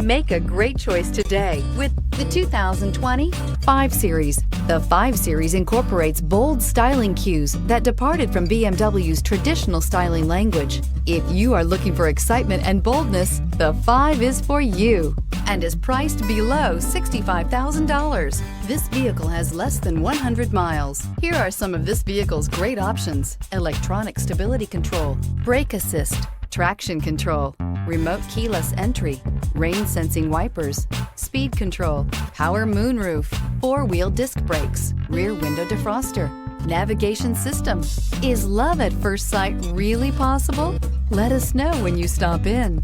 Make a great choice today with the 2020 5 Series. The 5 Series incorporates bold styling cues that departed from BMW's traditional styling language. If you are looking for excitement and boldness, the 5 is for you and is priced below $65,000. This vehicle has less than 100 miles. Here are some of this vehicle's great options: electronic stability control, brake assist, traction control, remote keyless entry, rain sensing wipers, speed control, power moonroof, 4-wheel disc brakes, rear window defroster, navigation system. Is love at first sight really possible? Let us know when you stop in.